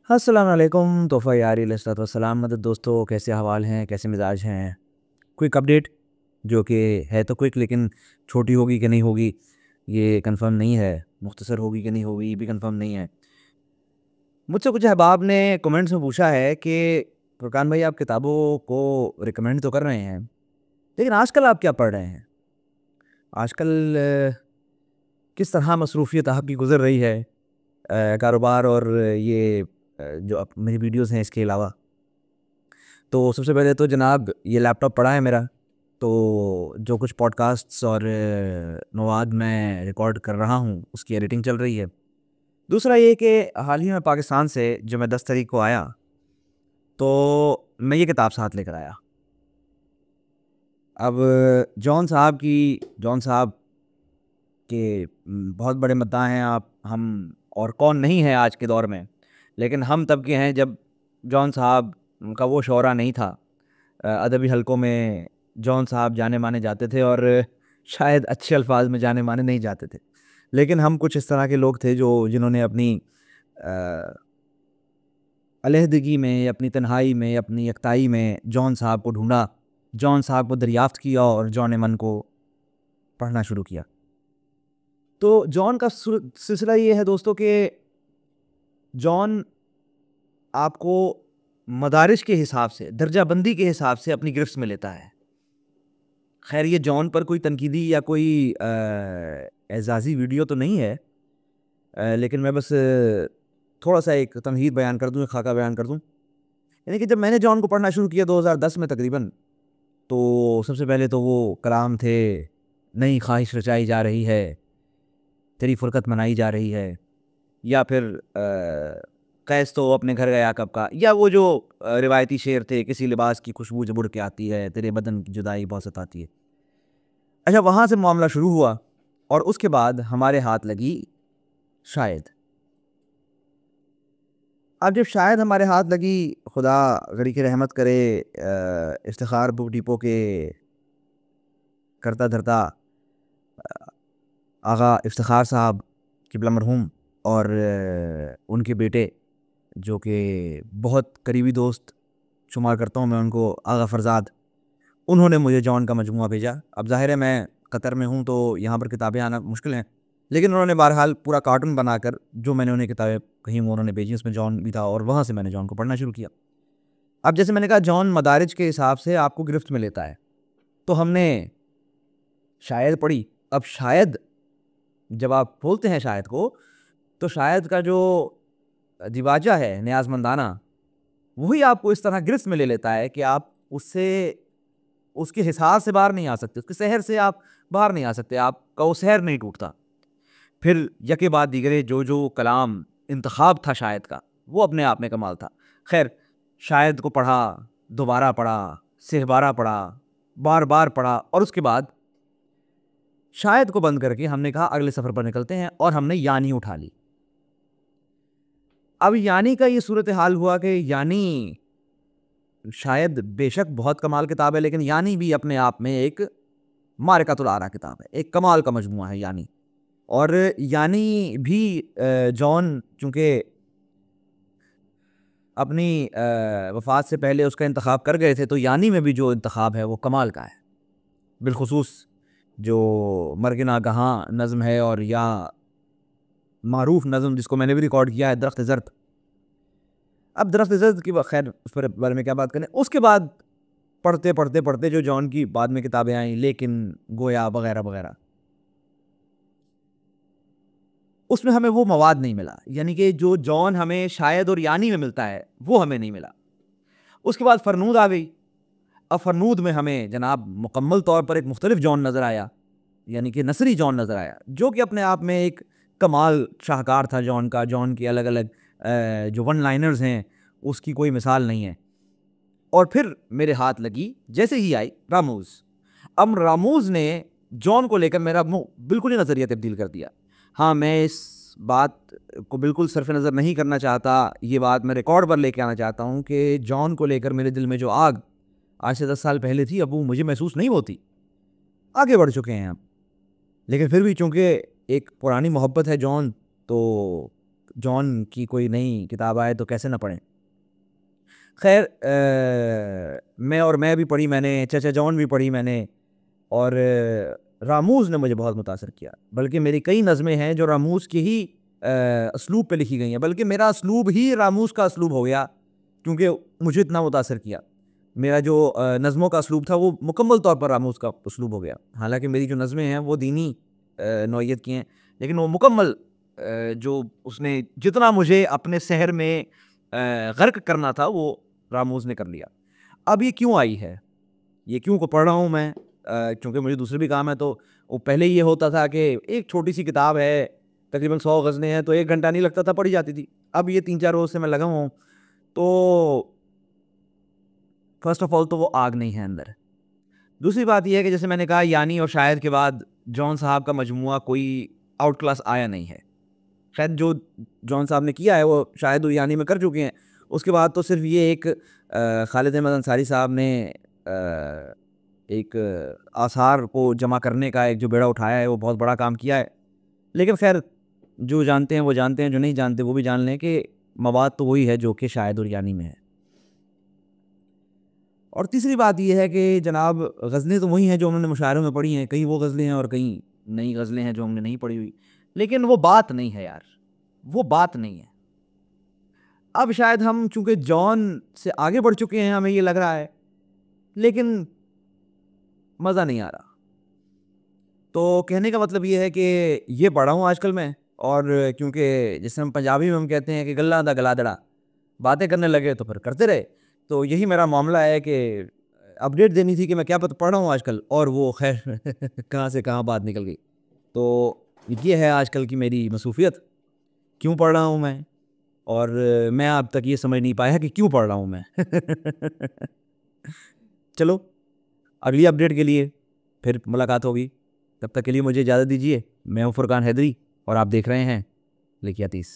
अस्सलाम वालेकुम तोहफ़ा यारी अलैहिस्सलाम मदद दोस्तों, कैसे अहवाल हैं, कैसे मिजाज हैं। क्विक अपडेट जो कि है तो क्विक लेकिन छोटी होगी कि नहीं होगी ये कंफर्म नहीं है, मुख्तसर होगी कि नहीं होगी ये भी कंफर्म नहीं है। मुझसे कुछ अहबाब ने कमेंट्स में पूछा है कि फुरकान भाई आप किताबों को रिकमेंड तो कर रहे हैं, लेकिन आजकल आप क्या पढ़ रहे हैं? आजकल किस तरह मसरूफ़ियत आपकी गुज़र रही है, कारोबार और ये जो अब मेरी वीडियोज़ हैं इसके अलावा। तो सबसे पहले तो जनाब ये लैपटॉप पड़ा है मेरा, तो जो कुछ पॉडकास्ट्स और मवाद मैं रिकॉर्ड कर रहा हूँ उसकी एडिटिंग चल रही है। दूसरा ये कि हाल ही में पाकिस्तान से जो मैं 10 तारीख को आया, तो मैं ये किताब साथ लेकर आया। अब जॉन साहब के बहुत बड़े मद्दाह हैं आप, हम और कौन नहीं है आज के दौर में, लेकिन हम तब के हैं जब जॉन साहब का वो शौरा नहीं था। अदबी हलकों में जॉन साहब जाने माने जाते थे और शायद अच्छे अल्फाज में जाने माने नहीं जाते थे, लेकिन हम कुछ इस तरह के लोग थे जो जिन्होंने अपनी अ, अलहदगी में, अपनी तन्हाई में, अपनी यकताई में जॉन साहब को ढूंढा, जॉन साहब को दरियाफ्त किया और जॉन मन को पढ़ना शुरू किया। तो जॉन का सिलसिला ये है दोस्तों कि जॉन आपको मदारिज के हिसाब से, दर्जाबंदी के हिसाब से अपनी गिरफ्त में लेता है। खैर ये जॉन पर कोई तनकीदी या कोई एजाज़ी वीडियो तो नहीं है, लेकिन मैं बस थोड़ा सा एक तमहीद बयान कर दूँ, एक खाका बयान कर दूँ। यानी कि जब मैंने जॉन को पढ़ना शुरू किया 2010 में तकरीबन, तो सबसे पहले तो वो कलाम थे, नई ख्वाहिश रचाई जा रही है, तेरी फुरकत मनाई जा रही है, या फिर कैस तो अपने घर गया कब का, या वो जो रिवायती शेर थे, किसी लिबास की खुशबू जब उड़ के आती है, तेरे बदन की जुदाई बहुत सताती है। अच्छा, वहाँ से मामला शुरू हुआ और उसके बाद हमारे हाथ लगी शायद। अब जब शायद हमारे हाथ लगी, खुदा गनी की रहमत करे, इफ्तिखार बुक डिपो के करता धरता आगा इफ्तिखार साहब क़िबला मरहूम और उनके बेटे जो कि बहुत करीबी दोस्त शुमार करता हूँ मैं उनको, आगा फरजाद, उन्होंने मुझे जॉन का मजमूआ भेजा। अब ज़ाहिर है मैं कतर में हूँ तो यहाँ पर किताबें आना मुश्किल हैं, लेकिन उन्होंने बहरहाल पूरा कार्टून बनाकर जो मैंने उन्हें किताबें कहीं वो उन्होंने भेजी, उसमें जॉन भी था और वहाँ से मैंने जॉन को पढ़ना शुरू किया। अब जैसे मैंने कहा जॉन मदारिज के हिसाब से आपको गिरफ्त में लेता है, तो हमने शायद पढ़ी। अब शायद जब आप बोलते हैं शायद को, तो शायद का जो दिवाजा है न्याज़मंदाना, वही आपको इस तरह गिरफ्त में ले लेता है कि आप उससे, उसके हिसाब से बाहर नहीं आ सकते, उसके सहर से आप बाहर नहीं आ सकते, आपका वो सहर नहीं टूटता। फिर यके बाद दीगरे जो जो कलाम इंतखाब था शायद का, वो अपने आप में कमाल था। खैर, शायद को पढ़ा, दोबारा पढ़ा, सिहबारा पढ़ा, बार बार पढ़ा और उसके बाद शायद को बंद करके हमने कहा अगले सफ़र पर निकलते हैं और हमने यानी उठा ली। अब यानी का ये सूरत हाल हुआ कि यानी शायद बेशक बहुत कमाल किताब है, लेकिन यानी भी अपने आप में एक मारिकातुल आरा किताब है, एक कमाल का मजमुआ है यानी। और यानी भी जॉन चूँकि अपनी वफ़ात से पहले उसका इंतखाब कर गए थे, तो यानी में भी जो इंतखाब है वो कमाल का है। बिलखुसूस जो मर्ग नागहां नज़्म है, और या मारूफ नज़्म जिसको मैंने भी रिकॉर्ड किया है, दरख्त ज़र्द। अब दरख्त ज़र्द की खैर उस पर बारे में क्या बात करें। उसके बाद पढ़ते पढ़ते पढ़ते जो जॉन की बाद में किताबें आई, लेकिन गोया वगैरह वगैरह, उसमें हमें वो मवाद नहीं मिला, यानी कि जो जॉन हमें शायद और यानी में मिलता है वो हमें नहीं मिला। उसके बाद फरनूद आ गई। अब फरनूद में हमें जनाब मुकम्मल तौर पर एक मुख्तलिफ जॉन नज़र आया, यानी कि नसरी जॉन नज़र आया, जो कि अपने आप में एक कमाल शाहकार था जॉन का। जॉन की अलग अलग जो वन लाइनर्स हैं उसकी कोई मिसाल नहीं है। और फिर मेरे हाथ लगी जैसे ही आई रामूज़। अब रामूज़ ने जॉन को लेकर मेरा बिल्कुल ही नज़रिया तब्दील कर दिया। हाँ, मैं इस बात को बिल्कुल सरफ नज़र नहीं करना चाहता, ये बात मैं रिकॉर्ड पर लेके आना चाहता हूँ कि जॉन को लेकर मेरे दिल में जो आग आज से 10 साल पहले थी, अब वो मुझे महसूस नहीं होती। आगे बढ़ चुके हैं अब, लेकिन फिर भी चूँकि एक पुरानी मोहब्बत है जॉन, तो जॉन की कोई नई किताब आए तो कैसे ना पढ़ें। खैर मैं भी पढ़ी मैंने, चचा जॉन भी पढ़ी मैंने, और रामूज़ ने मुझे बहुत मुतासर किया। बल्कि मेरी कई नज़में हैं जो रामूज़ के ही असलूब पे लिखी गई हैं, बल्कि मेरा असलूब ही रामूज़ का असलूब हो गया, क्योंकि मुझे इतना मुतासर किया। मेरा जो नज़मों का असलूब था वो मुकम्मल तौर पर रामूज़ का असलूब हो गया। हालांकि मेरी जो नज़में हैं वो दीनी नौइयत की हैं, लेकिन वो मुकम्मल जो उसने जितना मुझे अपने शहर में गर्क करना था वो रामूज़ ने कर लिया। अब ये क्यों आई है, ये क्यों को पढ़ रहा हूँ मैं, क्योंकि मुझे दूसरे भी काम है। तो वो पहले ये होता था कि एक छोटी सी किताब है, तकरीबन 100 गज़लें हैं, तो 1 घंटा नहीं लगता था, पढ़ी जाती थी। अब ये 3-4 रोज़ से मैं लगा हुआ हूँ, तो फर्स्ट ऑफ ऑल तो वो आग नहीं है अंदर। दूसरी बात ये है कि जैसे मैंने कहा, यानी और शायद के बाद जॉन साहब का मजमुआ कोई आउट क्लास आया नहीं है। शायद जो जॉन साहब ने किया है वो शायद वो यानी में कर चुके हैं। उसके बाद तो सिर्फ ये एक खालिद अहमद अंसारी साहब ने एक आसार को जमा करने का एक जो बेड़ा उठाया है, वो बहुत बड़ा काम किया है। लेकिन खैर, जो जानते हैं वो जानते हैं, जो नहीं जानते वो भी जान लें कि मवाद तो वही है जो कि शायद और यानी में है। और तीसरी बात यह है कि जनाब, गज़लें तो वही हैं जो उन्होंने मुशायरों में पढ़ी हैं, कहीं वो गज़लें हैं और कहीं नई गज़लें हैं जो हमने नहीं पढ़ी हुई। लेकिन वो बात नहीं है यार, वो बात नहीं है। अब शायद हम चूंकि जॉन से आगे बढ़ चुके हैं, हमें ये लग रहा है, लेकिन मज़ा नहीं आ रहा। तो कहने का मतलब ये है कि ये पढ़ा हूँ आजकल मैं, और क्योंकि जैसे हम पंजाबी में हम कहते हैं कि गल्ला दा गलादड़ा, बातें करने लगे तो फिर करते रहे। तो यही मेरा मामला है कि अपडेट देनी थी कि मैं क्या पढ़ रहा हूँ आजकल, और वो खैर कहाँ से कहाँ बात निकल गई। तो ये है आजकल की मेरी मसरूफियत, क्यों पढ़ रहा हूँ मैं, और मैं अब तक ये समझ नहीं पाया कि क्यों पढ़ रहा हूँ मैं। चलो, अगली अपडेट के लिए फिर मुलाकात होगी। तब तक के लिए मुझे इजाज़त दीजिए। मैं हूँ फुरकान हैदरी और आप देख रहे हैं लिखिया 30।